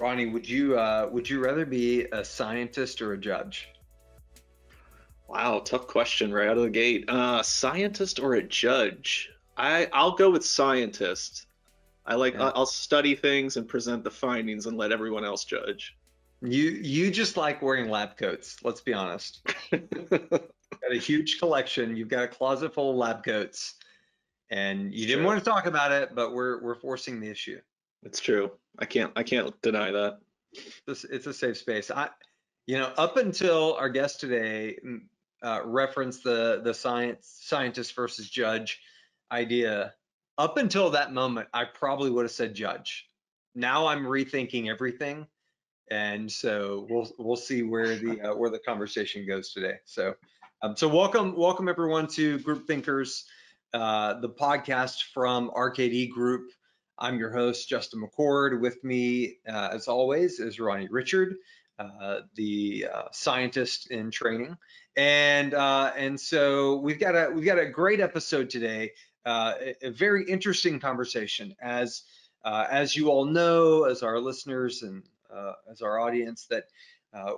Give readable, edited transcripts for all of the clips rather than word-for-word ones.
Ronnie, would you rather be a scientist or a judge? Wow, tough question right out of the gate. Scientist or a judge? I'll go with scientist. Yeah. I'll study things and present the findings and let everyone else judge. You just like wearing lab coats, let's be honest. Got a huge collection. You've got a closet full of lab coats, and It's you didn't true. want to talk about it, but we're forcing the issue. It's true. I can't deny that. It's a safe space. Up until our guest today referenced the scientist versus judge idea. Up until that moment, I probably would have said judge. Now I'm rethinking everything, and so we'll see where the conversation goes today. So welcome everyone to Group Thinkers, the podcast from RKD Group. I'm your host Justin McCord. With me, as always, is Ronnie Richard, the scientist in training, and so we've got a great episode today. A very interesting conversation, as you all know, as our listeners and as our audience, that uh,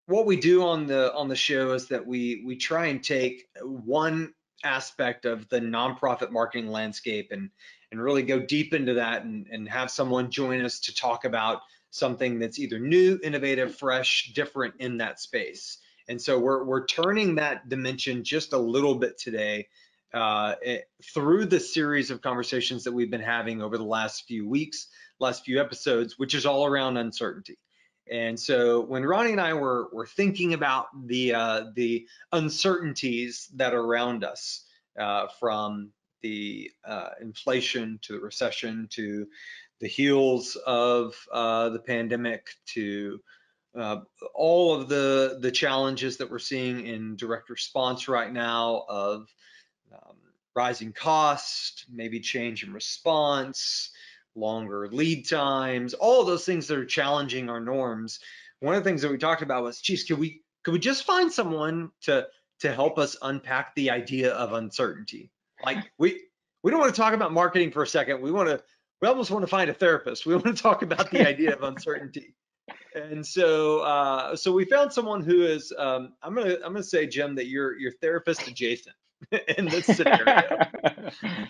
what we do on the show is that we try and take one aspect of the nonprofit marketing landscape and really go deep into that and have someone join us to talk about something that's either new, innovative, fresh, different in that space. And so we're turning that dimension just a little bit today through the series of conversations that we've been having over the last few weeks, last few episodes, which is all around uncertainty. And so when Ronnie and I were thinking about the uncertainties that are around us, from the inflation to the recession to the heels of the pandemic to uh, all of the challenges that we're seeing in direct response right now of um, rising costs, maybe change in response, longer lead times, all of those things that are challenging our norms. One of the things that we talked about was, geez, could we just find someone to help us unpack the idea of uncertainty? Like we don't want to talk about marketing for a second. We almost want to find a therapist. We want to talk about the idea of uncertainty. And so we found someone who is I'm gonna say, Jim, that you're therapist adjacent in this scenario.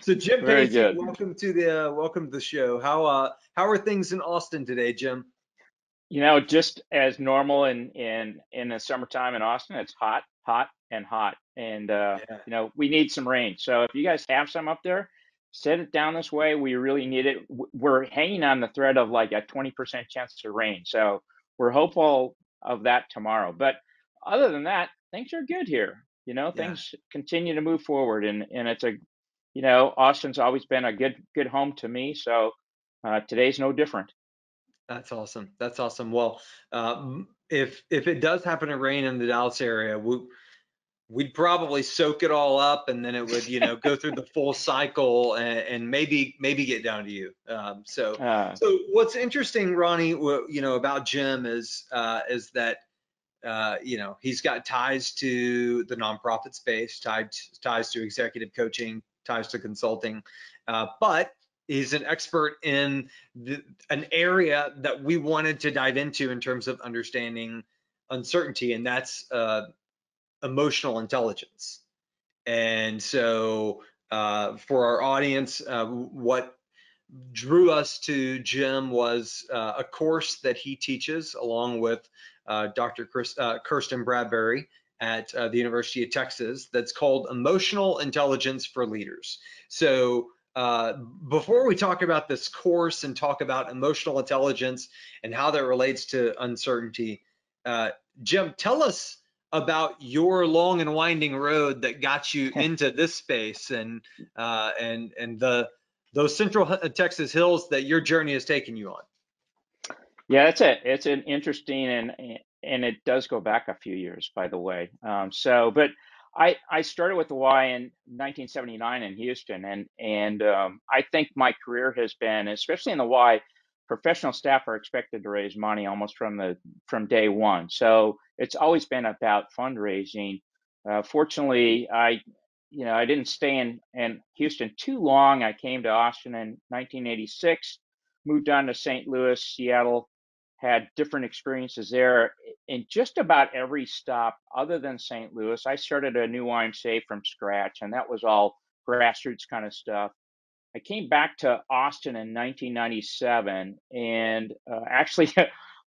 So Jim Very Pacey, good. welcome to the show. How are things in Austin today, Jim? Just as normal in the summertime in Austin, it's hot, hot, and hot. And Yeah, we need some rain. So if you guys have some up there, send it down this way. We really need it. We're hanging on the thread of like a 20% chance of rain. So we're hopeful of that tomorrow. But other than that, things are good here. yeah, Things continue to move forward, and it's Austin's always been a good home to me. So today's no different. that's awesome. That's awesome. Well, if it does happen to rain in the Dallas area, we'd probably soak it all up, and then it would, go through the full cycle, and maybe get down to you. Uh, So what's interesting, Ronnie, about Jim is that he's got ties to the nonprofit space, ties to executive coaching, ties to consulting, but he's an expert in an area that we wanted to dive into in terms of understanding uncertainty, and that's emotional intelligence. And so, for our audience, what drew us to Jim was a course that he teaches along with Kirsten Bradbury at the University of Texas that's called Emotional Intelligence for Leaders. So, before we talk about this course and talk about emotional intelligence and how that relates to uncertainty, uh, Jim, tell us about your long and winding road that got you into this space, and those Central Texas hills that your journey has taken you on. yeah, it's an interesting, and it does go back a few years, by the way. But I started with the Y in 1979 in Houston, and I think my career has been, especially in the Y, professional staff are expected to raise money almost from day one. So it's always been about fundraising. Fortunately, I didn't stay in Houston too long. I came to Austin in 1986, moved on to St. Louis, Seattle, had different experiences there. In just about every stop other than St. Louis, I started a new YMCA from scratch, and that was all grassroots kind of stuff. I came back to Austin in 1997 and actually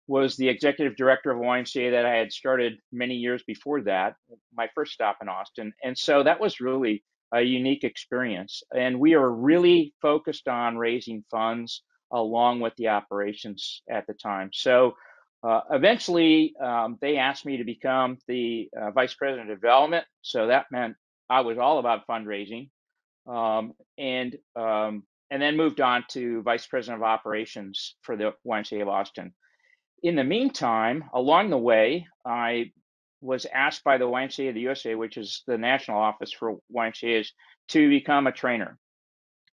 was the executive director of YMCA that I had started many years before that, my first stop in Austin. And so that was really a unique experience. And we are really focused on raising funds along with the operations at the time. So eventually, they asked me to become the vice president of development. So that meant I was all about fundraising, um, and and then moved on to vice president of operations for the YMCA of Austin. In the meantime, along the way, I was asked by the YMCA of the USA, which is the national office for YMCA's, to become a trainer.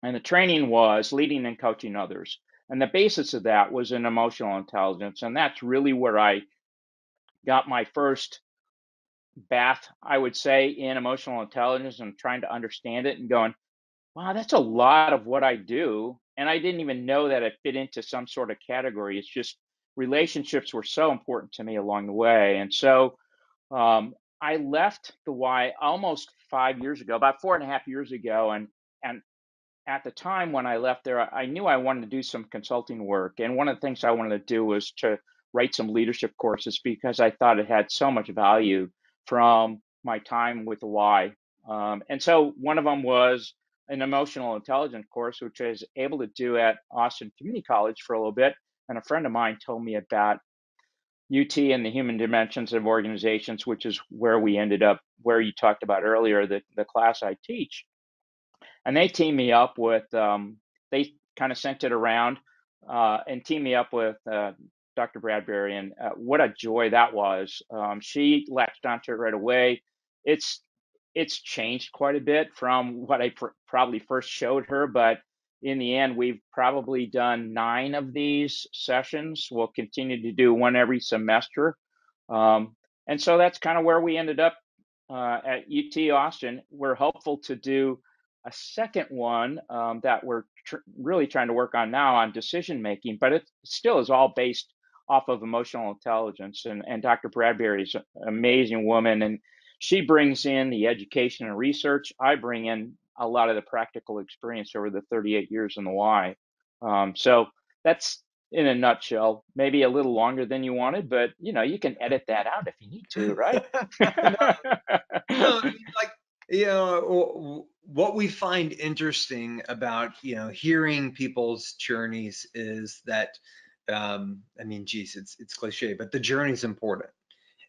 And the training was leading and coaching others. And the basis of that was in emotional intelligence. And that's really where I got my first bath, I would say, in emotional intelligence and trying to understand it and going, wow, that's a lot of what I do. And I didn't even know that it fit into some sort of category. It's just relationships were so important to me along the way. And so I left the Y almost 5 years ago, about 4.5 years ago. And at the time when I left there, I knew I wanted to do some consulting work. And one of the things I wanted to do was to write some leadership courses because I thought it had so much value from my time with the Y. And so one of them was an emotional intelligence course, which I was able to do at Austin Community College for a little bit. And a friend of mine told me about UT and the human dimensions of organizations, which is where we ended up, where you talked about earlier, the class I teach. And they teamed me up with, they kind of sent it around and teamed me up with Dr. Bradbury. And what a joy that was. She latched onto it right away. It's it's changed quite a bit from what I probably first showed her, but in the end, we've probably done 9 of these sessions. We'll continue to do one every semester. And so that's kind of where we ended up at UT Austin. We're hopeful to do a second one that we're really trying to work on now on decision making, but it still is all based off of emotional intelligence. And Dr. Bradbury is an amazing woman, and she brings in the education and research. I bring in a lot of the practical experience over the 38 years in the Y. So that's in a nutshell, maybe a little longer than you wanted, but you can edit that out if you need to, right? No, I mean, like, what we find interesting about, hearing people's journeys is that, I mean, geez, it's cliche, but the journey's important.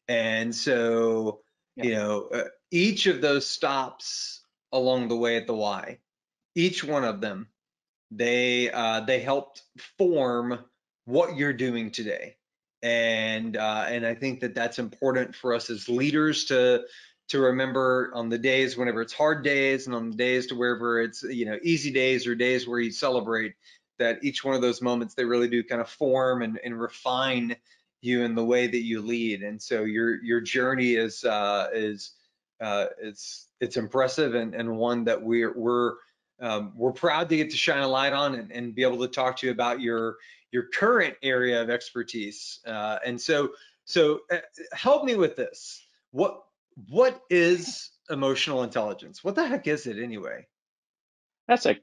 And so, Yeah. each of those stops along the way at the Y, each one of them, they helped form what you're doing today. And I think that that's important for us as leaders to remember on the days whenever it's hard days, and on the days to wherever it's easy days or days where you celebrate, that each one of those moments, they really do kind of form and refine you in the way that you lead. And so your journey it's impressive, and one that we're proud to get to shine a light on, and be able to talk to you about your current area of expertise. And so help me with this. What is emotional intelligence? What the heck is it anyway? That's a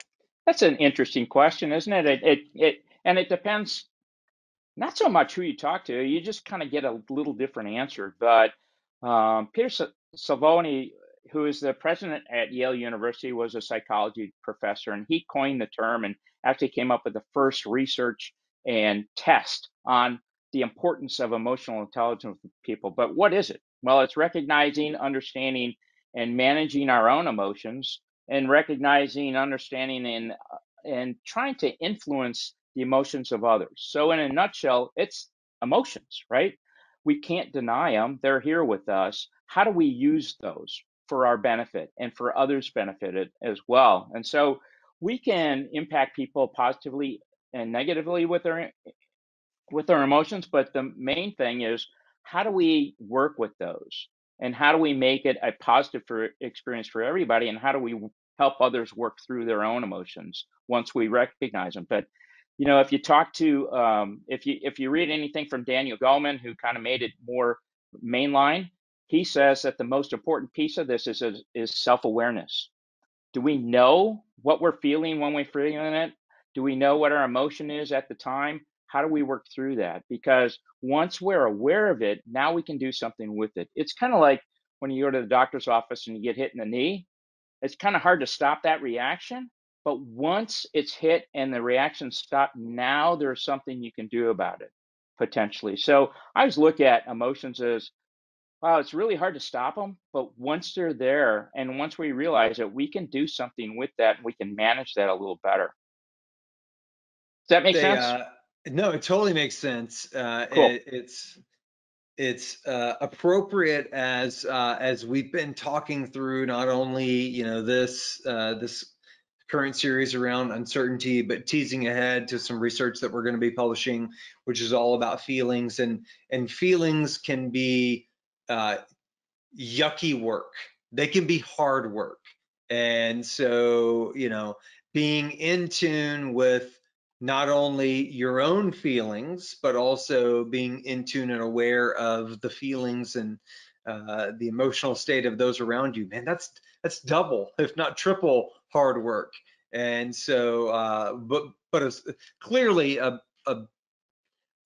that's an interesting question, isn't it? It depends not so much who you talk to. You just kind of get a little different answer. But Peter Salvoni, who is the president at Yale University, was a psychology professor, and he coined the term and actually came up with the first research and test on the importance of emotional intelligence with people. But what is it? Well, it's recognizing, understanding, and managing our own emotions, and recognizing, understanding, and trying to influence the emotions of others. So, in a nutshell, it's emotions, right? We can't deny them. They're here with us. How do we use those for our benefit and for others' benefit as well? And so we can impact people positively and negatively with our emotions, but the main thing is, how do we work with those? And how do we make it a positive experience for everybody? And how do we help others work through their own emotions once we recognize them? But if you talk to if you read anything from Daniel Goleman, who kind of made it more mainline, he says that the most important piece of this is self-awareness. Do we know what we're feeling when we're feeling it? Do we know what our emotion is at the time? How do we work through that? Because once we're aware of it, now we can do something with it. It's kind of like when you go to the doctor's office and you get hit in the knee. It's kind of hard to stop that reaction, but once it's hit and the reaction stopped, now there's something you can do about it potentially. So I always look at emotions as, wow, it's really hard to stop them, but once they're there and once we realize that we can do something with that, we can manage that a little better. Does that make They, sense? no, it totally makes sense. Cool. It's appropriate as we've been talking through not only this current series around uncertainty, but teasing ahead to some research that we're going to be publishing, which is all about feelings, and feelings can be yucky work. They can be hard work, and so being in tune with not only your own feelings, but also being in tune and aware of the feelings and the emotional state of those around you, man, that's double, if not triple, hard work. And so, but it's clearly a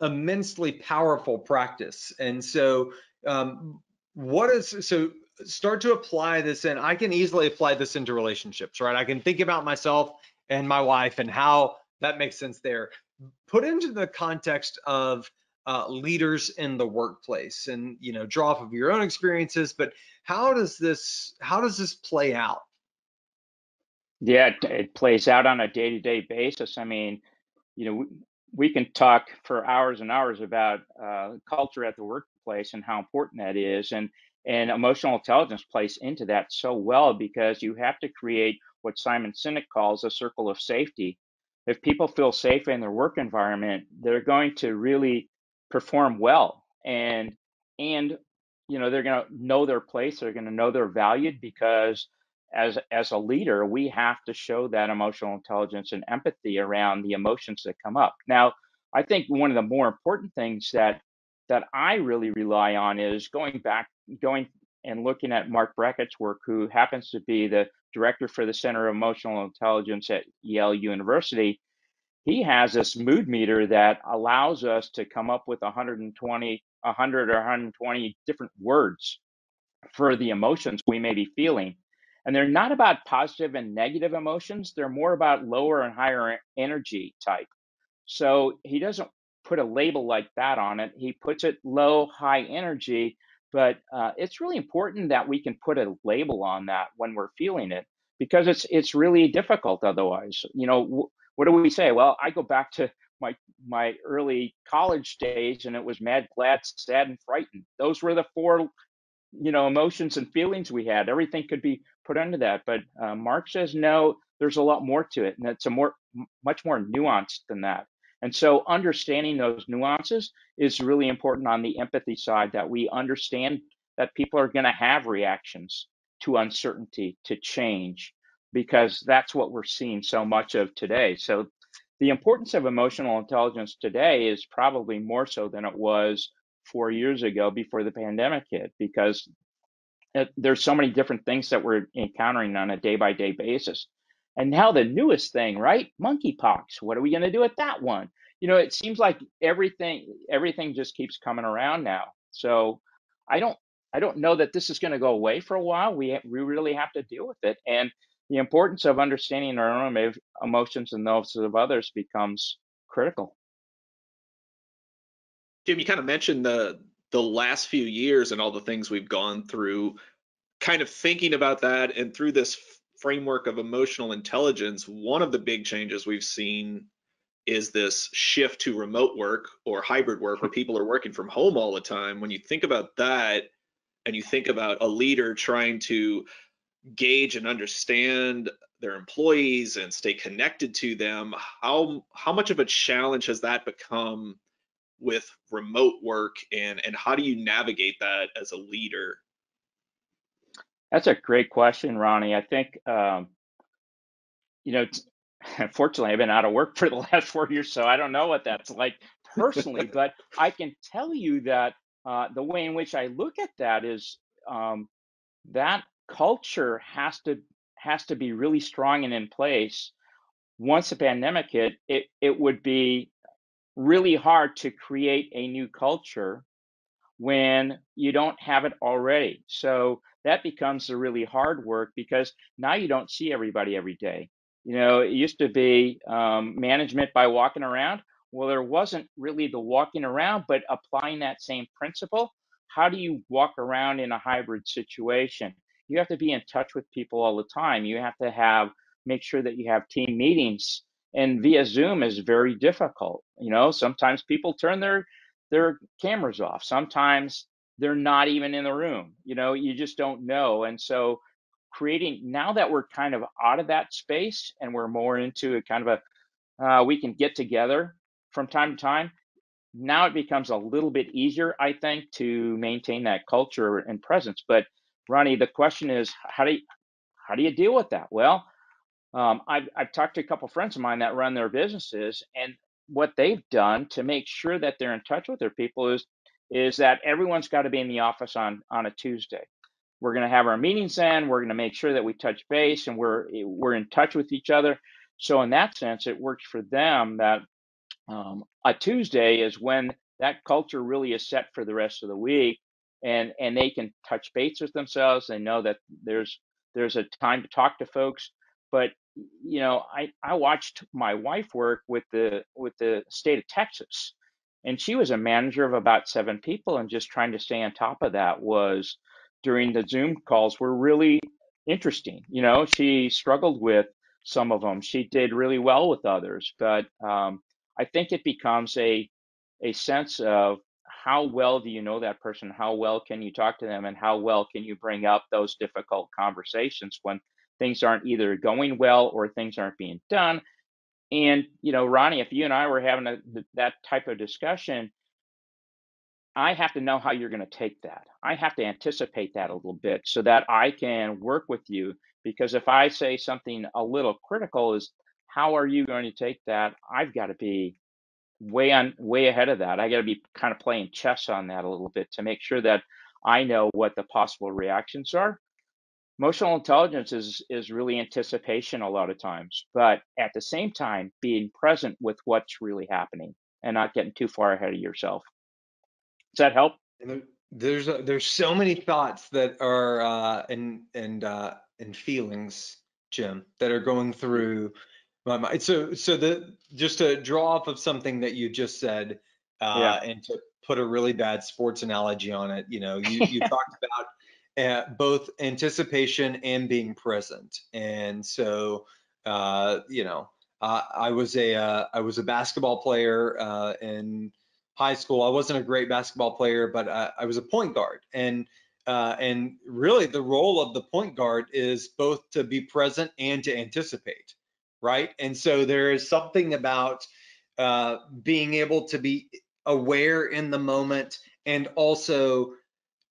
immensely powerful practice. And so, so start to apply this in. I can easily apply this into relationships, right? I can think about myself and my wife and how that makes sense there. Put into the context of leaders in the workplace, and draw off of your own experiences. But how does this play out? Yeah, it plays out on a day-to-day basis. I mean, you know, we, we can talk for hours and hours about culture at the workplace and how important that is, and emotional intelligence plays into that so well because you have to create what Simon Sinek calls a circle of safety. If people feel safe in their work environment, they're going to really perform well, and they're going to know their place. They're going to know they're valued because as a leader, we have to show that emotional intelligence and empathy around the emotions that come up. Now, I think one of the more important things that I really rely on is going and looking at Mark Brackett's work, who happens to be the director for the Center of Emotional Intelligence at Yale University. He has this mood meter that allows us to come up with 100 or 120 different words for the emotions we may be feeling. And they're not about positive and negative emotions, they're more about lower and higher energy type. So he doesn't put a label like that on it. He puts it low, high energy, but it's really important that we can put a label on that when we're feeling it because it's really difficult otherwise. What do we say? Well, I go back to my early college days and it was mad, glad, sad, and frightened. Those were the four emotions and feelings we had. Everything could be put under that. But Mark says no, there's a lot more to it, and it's much more nuanced than that. And so understanding those nuances is really important on the empathy side, that we understand that people are going to have reactions to uncertainty, to change, because that's what we're seeing so much of today. So the importance of emotional intelligence today is probably more so than it was 4 years ago before the pandemic hit, because there's so many different things that we're encountering on a day by day basis. And now the newest thing, right? Monkeypox. What are we going to do with that one? It seems like everything just keeps coming around now. So I don't I don't know that this is going to go away for a while. We really have to deal with it, and the importance of understanding our own emotions and those of others becomes critical. Jim, you kind of mentioned the last few years and all the things we've gone through. Kind of thinking about that and through this framework of emotional intelligence, one of the big changes we've seen is this shift to remote work or hybrid work where people are working from home all the time. When you think about that and you think about a leader trying to gauge and understand their employees and stay connected to them, how much of a challenge has that become with remote work, and how do you navigate that as a leader? That's a great question, Ronnie. I think you know Unfortunately, I've been out of work for the last 4 years, so I don't know what that's like personally. But I can tell you that the way in which I look at that is um, that culture has to be really strong and in place. Once the pandemic hit, it would be really hard to create a new culture when you don't have it already. So that becomes the really hard work because now you don't see everybody every day. It used to be management by walking around. Well, there wasn't really the walking around, but applying that same principle. How do you walk around in a hybrid situation? You have to be in touch with people all the time. You have to make sure that you have team meetings. And via Zoom is very difficult. Sometimes people turn their cameras off. Sometimes they're not even in the room. You just don't know. And so creating, now that we're kind of out of that space and we're more into a kind of we can get together from time to time. Now it becomes a little bit easier, I think, to maintain that culture and presence. But Ronnie, the question is, how do you deal with that? Well, I've talked to a couple friends of mine that run their businesses, and what they've done to make sure that they're in touch with their people is that everyone's got to be in the office on a Tuesday. We're going to have our meetings then. We're going to make sure that we touch base and we're in touch with each other. So in that sense, it works for them that a Tuesday is when that culture really is set for the rest of the week, and they can touch base with themselves. They know that there's a time to talk to folks. But I watched my wife work with the state of Texas, and she was a manager of about 7 people, and just trying to stay on top of that was during the Zoom calls were really interesting. She struggled with some of them. She did really well with others, but I think it becomes a sense of how well do you know that person, how well can you talk to them, and how well can you bring up those difficult conversations when things aren't either going well or things aren't being done. And Ronnie, if you and I were having that type of discussion, I have to know how you're going to take that. I have to anticipate that a little bit so that I can work with you. Because if I say something a little critical, is how are you going to take that? I've got to be way ahead of that. I got to be kind of playing chess on that a little bit to make sure that I know what the possible reactions are. Emotional intelligence is really anticipation a lot of times, but at the same time, being present with what's really happening and not getting too far ahead of yourself. Does that help? And there's so many thoughts that are and feelings, Jim, that are going through my mind. So just to draw off of something that you just said, Yeah. and to put a really bad sports analogy on it, you talked about both anticipation and being present. And so, I was a basketball player in high school. I wasn't a great basketball player, but I was a point guard. And really, the role of the point guard is both to be present and to anticipate, right? And so there is something about being able to be aware in the moment and also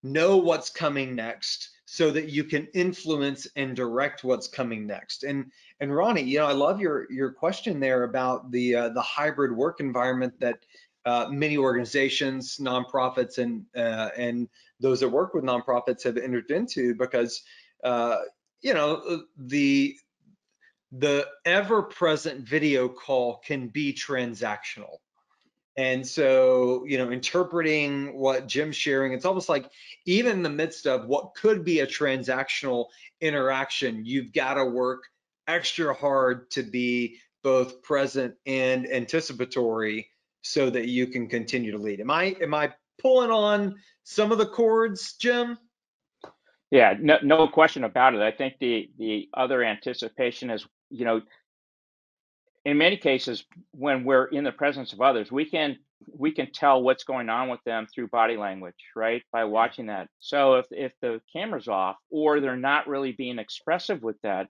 know what's coming next so that you can influence and direct what's coming next. And Ronnie, I love your question there about the hybrid work environment that many organizations, nonprofits, and those that work with nonprofits have entered into, because the ever-present video call can be transactional. And so, interpreting what Jim's sharing, it's almost like even in the midst of what could be a transactional interaction, you've got to work extra hard to be both present and anticipatory so that you can continue to lead. Am I pulling on some of the chords, Jim? Yeah, no question about it. I think the other anticipation is, in many cases, when we're in the presence of others, we can tell what's going on with them through body language, right? By Yeah. watching that. So if the camera's off or they're not really being expressive with that,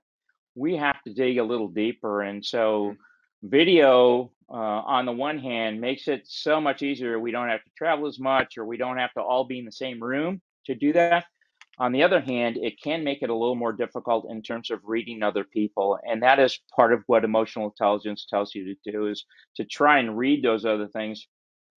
we have to dig a little deeper. And so video, on the one hand, makes it so much easier. We don't have to travel as much, or we don't have to all be in the same room to do that. On the other hand, it can make it a little more difficult in terms of reading other people. And that is part of what emotional intelligence tells you to do, is to try and read those other things.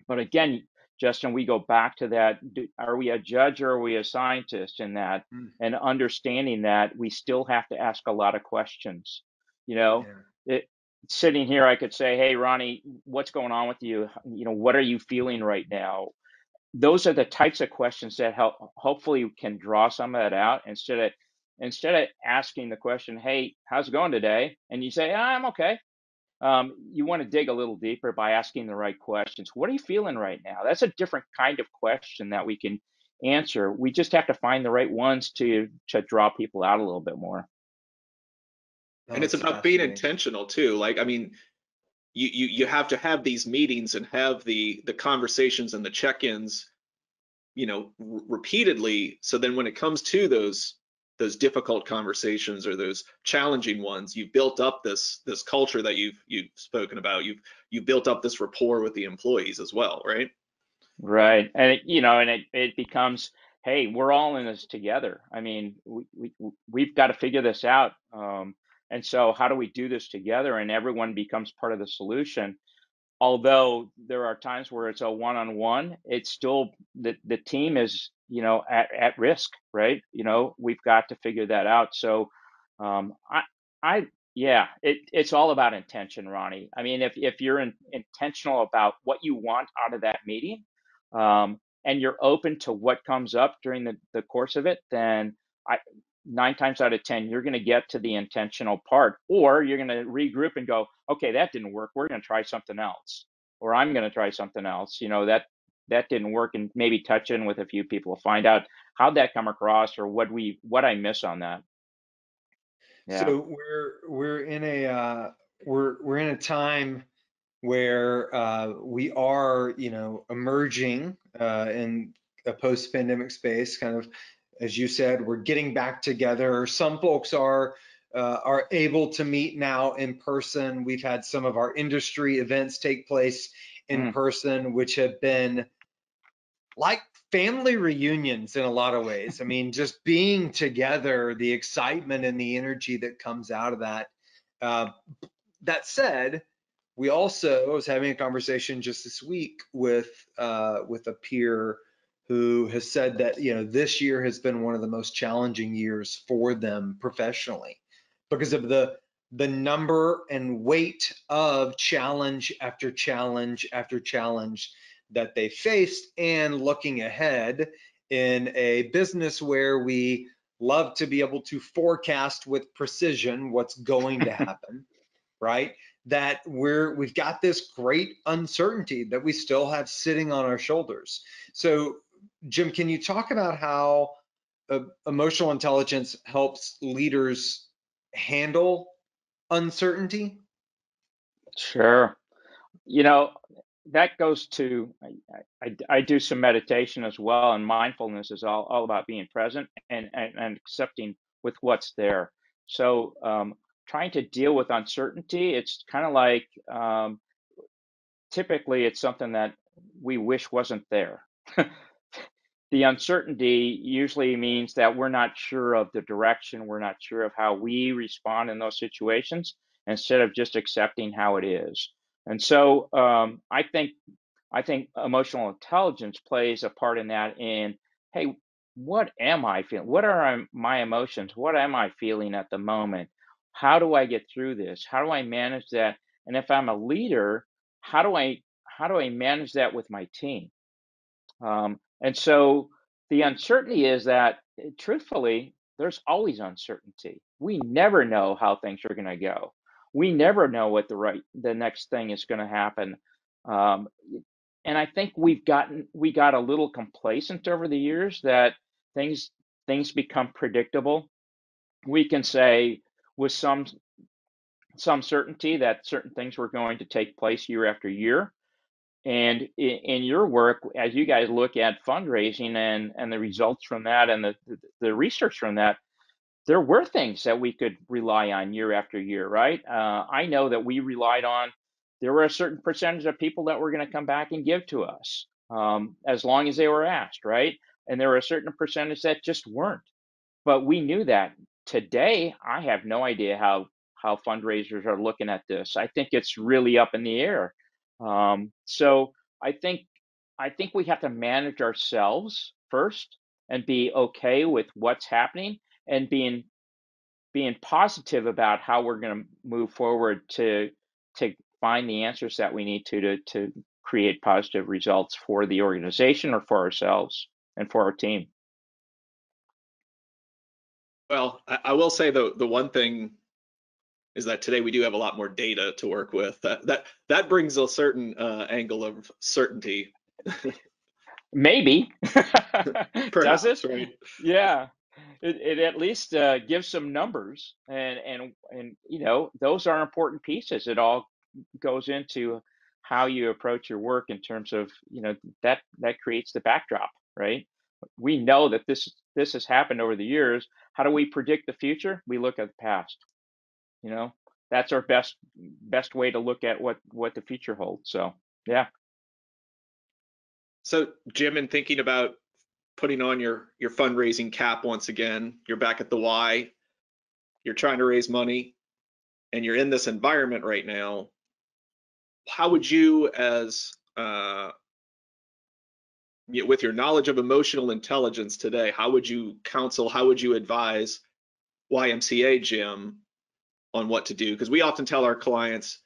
But again, Justin, we go back to that. Are we a judge or are we a scientist in that? Mm, And understanding that we still have to ask a lot of questions. You know, yeah. it, sitting here, I could say, hey, Ronnie, what's going on with you? You know, what are you feeling right now? Those are the types of questions that help, hopefully can draw some of that out, instead of asking the question, hey, how's it going today? And you say, I'm okay. You want to dig a little deeper by asking the right questions. What are you feeling right now? That's a different kind of question that we can answer. We just have to find the right ones to draw people out a little bit more. Oh, And it's it's about being fascinating. intentional too. Like, I mean, you have to have these meetings and have the conversations and the check-ins, repeatedly. So then when it comes to those difficult conversations or those challenging ones, you've built up this culture that you've spoken about. You've built up this rapport with the employees as well, right? Right. And it becomes, hey, we're all in this together. I mean, we've got to figure this out. And so how do we do this together? And everyone becomes part of the solution. Although there are times where it's a one-on-one, it's still the team is, at risk, right? We've got to figure that out. So, I yeah, it's all about intention, Ronnie. I mean, if you're intentional about what you want out of that meeting, and you're open to what comes up during the course of it, then I 9 times out of 10, you're going to get to the intentional part, or you're going to regroup and go, okay, that didn't work. We're going to try something else, or I'm going to try something else. That didn't work, and maybe touch in with a few people, find out how'd that come across, or what I miss on that. Yeah. So we're in a we're in a time where we are, emerging in a post-pandemic space, kind of, as you said, we're getting back together. Some folks are able to meet now in person. We've had some of our industry events take place in Mm. person, which have been like family reunions in a lot of ways. I mean, just being together, the excitement and the energy that comes out of that. Uh, that said, we also, I was having a conversation just this week with a peer who has said that this year has been one of the most challenging years for them professionally because of the number and weight of challenge after challenge after challenge that they faced, and looking ahead in a business where we love to be able to forecast with precision what's going to happen, right? That we've got this great uncertainty that we still have sitting on our shoulders. So, Jim, can you talk about how emotional intelligence helps leaders handle uncertainty? Sure. You know, that goes to, I do some meditation as well, and mindfulness is all about being present and accepting with what's there. So, trying to deal with uncertainty, it's kind of like, typically it's something that we wish wasn't there. The uncertainty usually means that we're not sure of the direction, we're not sure of how we respond in those situations, instead of just accepting how it is. And so, I think emotional intelligence plays a part in that. In, hey, what am I feeling? What are my emotions? What am I feeling at the moment? How do I get through this? How do I manage that? And if I'm a leader, how do I manage that with my team? And so the uncertainty is that, truthfully, there's always uncertainty. We never know how things are going to go. We never know what the next thing is going to happen. Um, and I think we got a little complacent over the years, that things things become predictable. We can say with some certainty that certain things were going to take place year after year. And in your work, as you guys look at fundraising and the results from that, and the research from that, there were things that we could rely on year after year, right? I know that we relied on, there were a certain percentage of people that were going to come back and give to us, as long as they were asked, right? and there were a certain percentage that just weren't. But we knew that. Today, I have no idea how fundraisers are looking at this. I think it's really up in the air. So I think we have to manage ourselves first and be okay with what's happening, and being positive about how we're going to move forward to find the answers that we need to create positive results for the organization or for ourselves and for our team. Well, I will say the one thing is that today we do have a lot more data to work with. That brings a certain angle of certainty. Maybe. Does it? Perhaps, right? Yeah. It at least gives some numbers, and you know, those are important pieces. It all goes into how you approach your work in terms of, you know, that creates the backdrop, right? We know that this has happened over the years. How do we predict the future? We look at the past. You know, that's our best way to look at what the future holds. So yeah. So, Jim, in thinking about putting on your fundraising cap once again, you're back at the Y, you're trying to raise money, and you're in this environment right now. How would you, as with your knowledge of emotional intelligence today, how would you counsel, how would you advise YMCA Jim on what to do? Because we often tell our clients,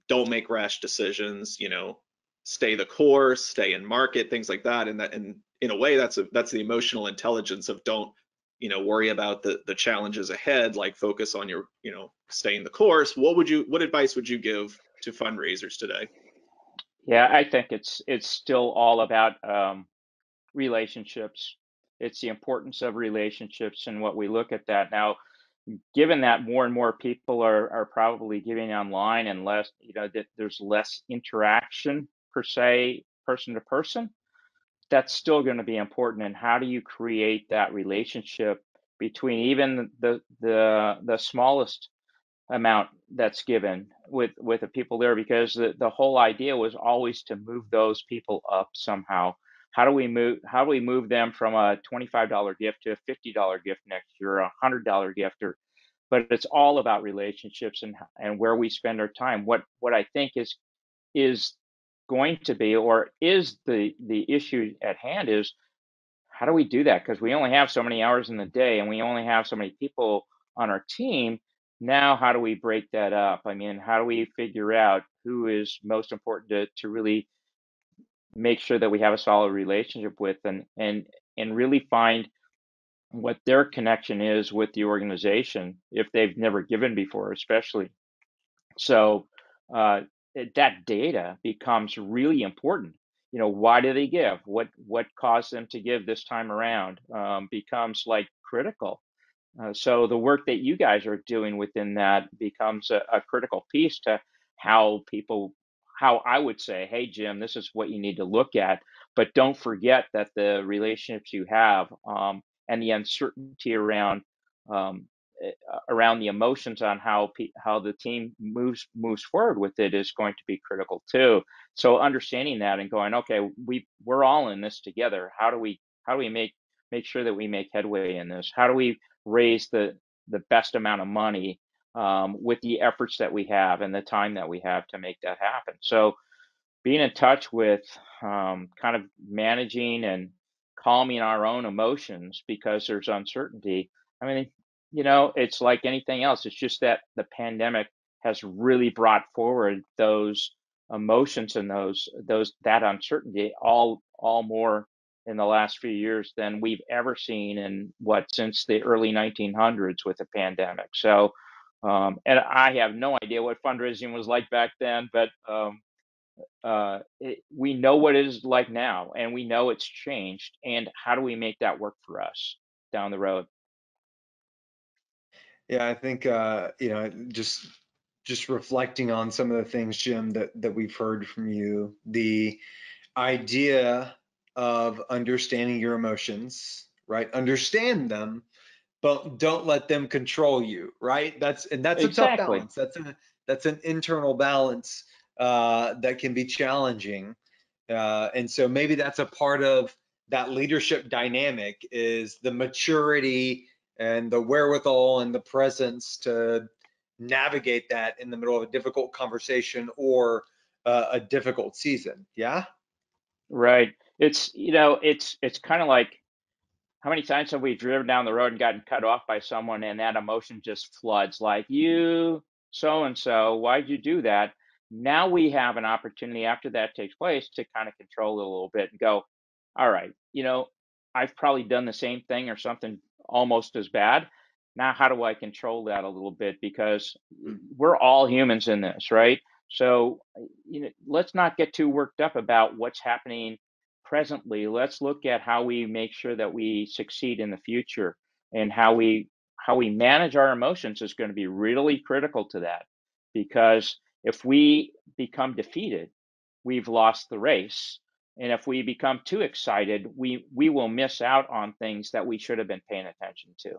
don't make rash decisions, you know, stay the course, stay in market, things like that. And in a way, that's the emotional intelligence of don't, you know, worry about the challenges ahead, like focus on your, you know, staying the course. What advice would you give to fundraisers today? Yeah, I think it's still all about relationships. It's the importance of relationships and what we look at that now. Given that more and more people are probably giving online, and less, you know, that there's less interaction per se, person to person, that's still going to be important. And how do you create that relationship between even the smallest amount that's given with the people there? Because the whole idea was always to move those people up somehow. How do we move them from a $25 gift to a $50 gift next year, or a $100 gift? Or but it's all about relationships and where we spend our time. What I think is going to be, or is the issue at hand, is how do we do that? Because we only have so many hours in the day, and we only have so many people on our team. Now, how do we break that up? I mean, how do we figure out who is most important to really make sure that we have a solid relationship with, and really find what their connection is with the organization if they've never given before, especially. So that data becomes really important. You know, why do they give? What caused them to give this time around becomes like critical. So the work that you guys are doing within that becomes a critical piece to how people, how I would say, hey, Jim, this is what you need to look at. But don't forget that the relationships you have, and the uncertainty um, around the emotions on how the team moves forward with it is going to be critical too. So understanding that and going, okay, we're all in this together. How do we make sure that we make headway in this? How do we raise the best amount of money with the efforts that we have and the time that we have to make that happen? So being in touch with kind of managing and calming our own emotions because there's uncertainty. I mean, you know, it's like anything else. It's just that the pandemic has really brought forward those emotions and that uncertainty all more in the last few years than we've ever seen in since the early 1900s with the pandemic. So, and I have no idea what fundraising was like back then, but we know what it is like now, and we know it's changed. And how do we make that work for us down the road? Yeah, I think you know, just reflecting on some of the things, Jim, that we've heard from you, the idea of understanding your emotions, right? Understand them, but don't let them control you, right? That's a tough Exactly. balance. That's an internal balance that can be challenging. And so maybe that's a part of that leadership dynamic is the maturity and the wherewithal and the presence to navigate that in the middle of a difficult conversation or a difficult season. Yeah. Right. It's, it's kind of like, how many times have we driven down the road and gotten cut off by someone and that emotion just floods like, you so and so, why'd you do that? Now we have an opportunity after that takes place to kind of control it a little bit and go, all right, I've probably done the same thing or something almost as bad. Now, how do I control that a little bit? Because we're all humans in this, right? So, let's not get too worked up about what's happening presently. Let's look at how we make sure that we succeed in the future, and how we manage our emotions is going to be really critical to that. Because if we become defeated, we've lost the race. And if we become too excited, we will miss out on things that we should have been paying attention to.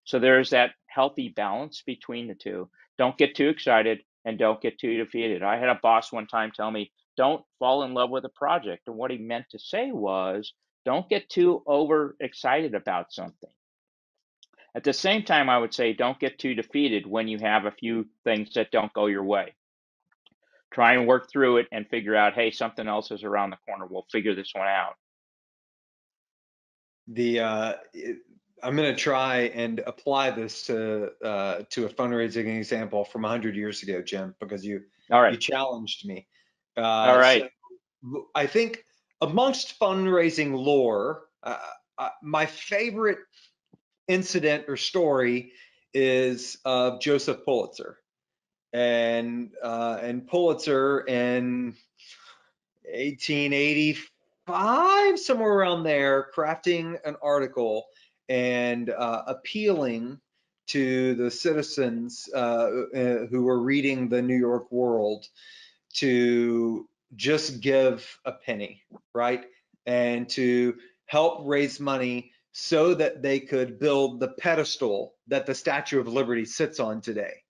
So there's that healthy balance between the two. Don't get too excited and don't get too defeated. I had a boss one time tell me, don't fall in love with a project. And what he meant to say was, don't get too overexcited about something. At the same time, I would say, don't get too defeated when you have a few things that don't go your way. Try and work through it and figure out, hey, something else is around the corner. We'll figure this one out. I'm going to try and apply this to a fundraising example from 100 years ago, Jim, because you All right. challenged me. All right. So I think amongst fundraising lore, my favorite incident or story is of Joseph Pulitzer, and Pulitzer in 1885, somewhere around there, crafting an article and appealing to the citizens who were reading the New York World to just give a penny, right? And to help raise money so that they could build the pedestal that the Statue of Liberty sits on today.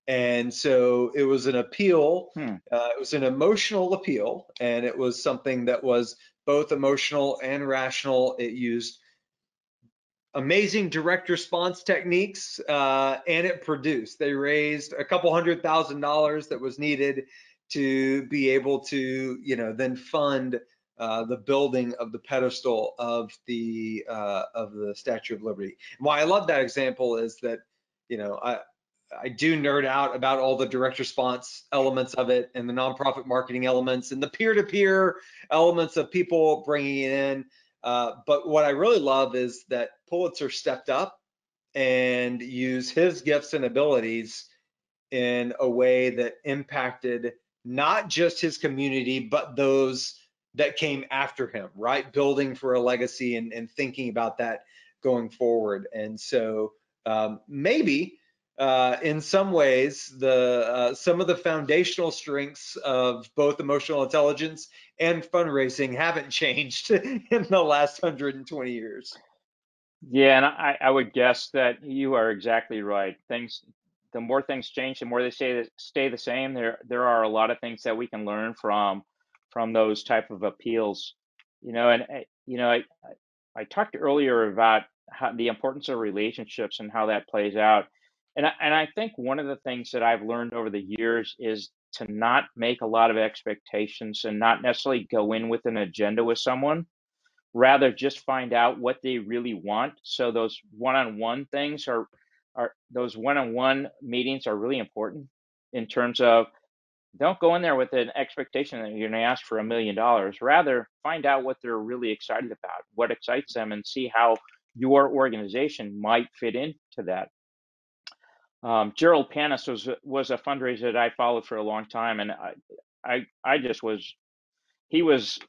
And so it was an appeal, it was an emotional appeal, and it was something that was both emotional and rational. It used amazing direct response techniques, and it produced. They raised a couple $100,000 that was needed to be able to, then fund the building of the pedestal of the Statue of Liberty. And why I love that example is that, I do nerd out about all the direct response elements of it and the nonprofit marketing elements and the peer-to-peer elements of people bringing it in. But what I really love is that Pulitzer stepped up and used his gifts and abilities in a way that impacted not just his community, but those that came after him, right? Building for a legacy and thinking about that going forward. And so maybe in some ways, some of the foundational strengths of both emotional intelligence and fundraising haven't changed in the last 120 years. Yeah, and I would guess that you are exactly right. The more things change, the more they stay the same. There are a lot of things that we can learn from those type of appeals. And I talked earlier about the importance of relationships and how that plays out. And I think one of the things that I've learned over the years is to not make a lot of expectations and not necessarily go in with an agenda with someone, rather just find out what they really want. So those one-on-one things those one-on-one meetings are really important in terms of, don't go in there with an expectation that you're going to ask for $1 million. Rather, find out what they're really excited about, what excites them, and see how your organization might fit into that. Gerald Panis was a fundraiser that I followed for a long time, and I just he was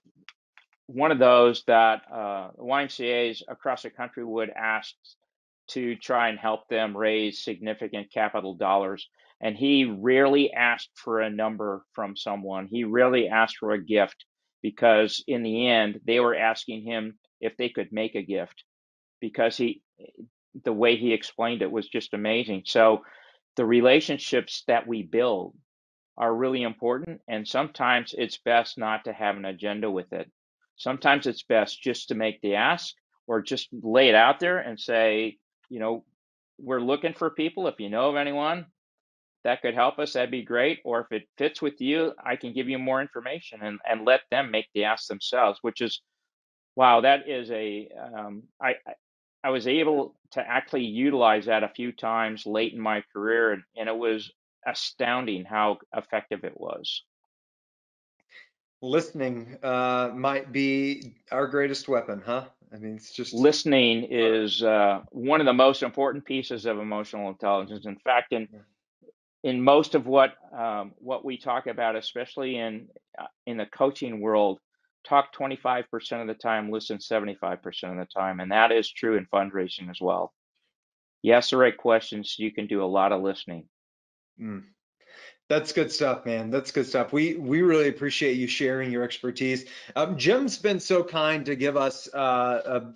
one of those that YMCA's across the country would ask to try and help them raise significant capital dollars. And he rarely asked for a number from someone. He rarely asked for a gift, because in the end, they were asking him if they could make a gift, because the way he explained it was just amazing. So the relationships that we build are really important. And sometimes it's best not to have an agenda with it. sometimes it's best just to make the ask or just lay it out there and say, you know, we're looking for people. If you know of anyone that could help us, that'd be great. Or if it fits with you, I can give you more information, and let them make the ask themselves, which is, wow, that is I was able to actually utilize that a few times late in my career, and it was astounding how effective it was. Listening might be our greatest weapon, huh? I mean, it's just Listening is one of the most important pieces of emotional intelligence. In fact, in most of what we talk about, especially in the coaching world, talk 25% of the time, listen 75% of the time, and that is true in fundraising as well. You ask the right questions, you can do a lot of listening. That's good stuff, man. That's good stuff. We really appreciate you sharing your expertise. Jim's been so kind to give us a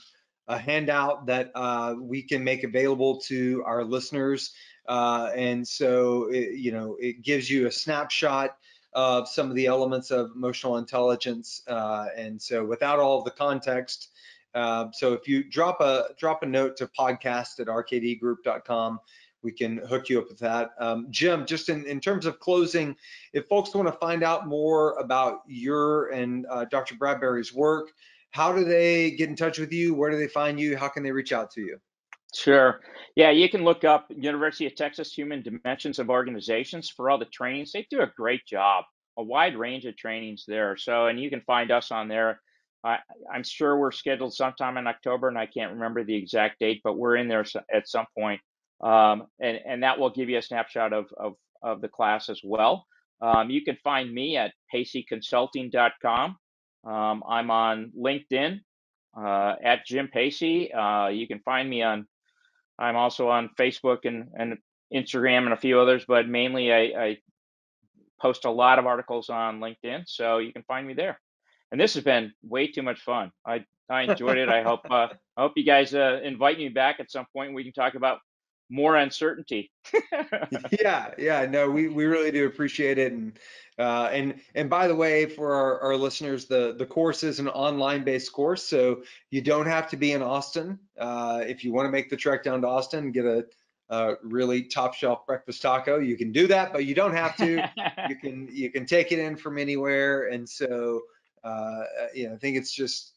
handout that we can make available to our listeners, and so it gives you a snapshot of some of the elements of emotional intelligence, and so without all of the context. So if you drop a note to podcast@rkdgroup.com, we can hook you up with that. Jim, just in terms of closing, if folks want to find out more about your and Dr. Bradbury's work, how do they get in touch with you? Where do they find you? How can they reach out to you? Sure. Yeah, you can look up University of Texas Human Dimensions of Organizations for all the trainings. They do a great job, a wide range of trainings there. So, and you can find us on there. I'm sure we're scheduled sometime in October, and I can't remember the exact date, but we're in there at some point. And that will give you a snapshot of the class as well. You can find me at paceyconsulting.com. I'm on LinkedIn at Jim Pacey. You can find me I'm also on Facebook and Instagram and a few others, but mainly I post a lot of articles on LinkedIn, so you can find me there. And this has been way too much fun. I enjoyed it. I hope you guys invite me back at some point and we can talk about more uncertainty. Yeah, no, we really do appreciate it. And by the way, for our listeners, the course is an online based course, so you don't have to be in Austin. If you want to make the trek down to Austin and get a really top shelf breakfast taco, you can do that, but you don't have to. You can take it in from anywhere. And so I think it's just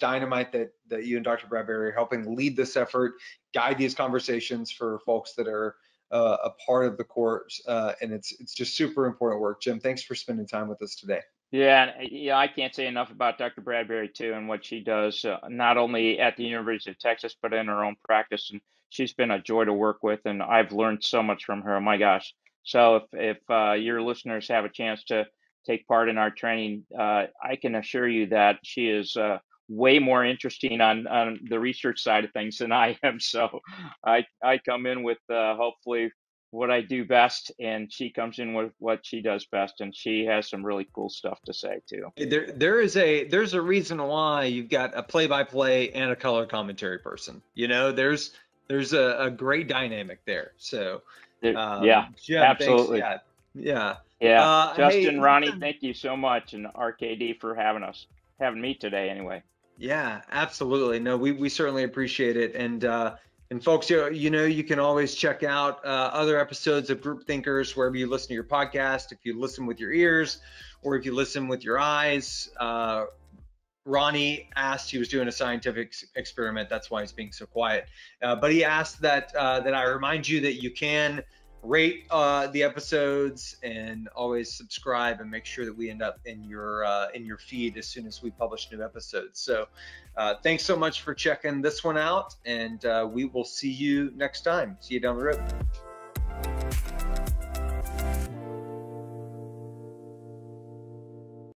dynamite that you and Dr. Bradbury are helping lead this effort, guide these conversations for folks that are a part of the course, and it's just super important work. Jim, thanks for spending time with us today. Yeah, I can't say enough about Dr. Bradbury too and what she does, not only at the University of Texas, but in her own practice. And she's been a joy to work with, and I've learned so much from her. Oh my gosh. So if your listeners have a chance to take part in our training, I can assure you that she is way more interesting on the research side of things than I am. So I come in with hopefully what I do best, and she comes in with what she does best, and she has some really cool stuff to say too. There's a reason why you've got a play-by-play and a color commentary person. There's a great dynamic there. So yeah, Jim, absolutely. Thanks. Yeah. Justin, Ronnie, thank you so much, and RKD for having me today anyway. Yeah, absolutely. No, we certainly appreciate it. And folks, you can always check out other episodes of Group Thinkers wherever you listen to your podcast. If you listen with your ears or if you listen with your eyes. Ronnie asked, he was doing a scientific experiment. That's why he's being so quiet. But he asked that I remind you that you can rate the episodes and always subscribe and make sure that we end up in your feed as soon as we publish new episodes. So thanks so much for checking this one out, and we will see you next time. See you down the road.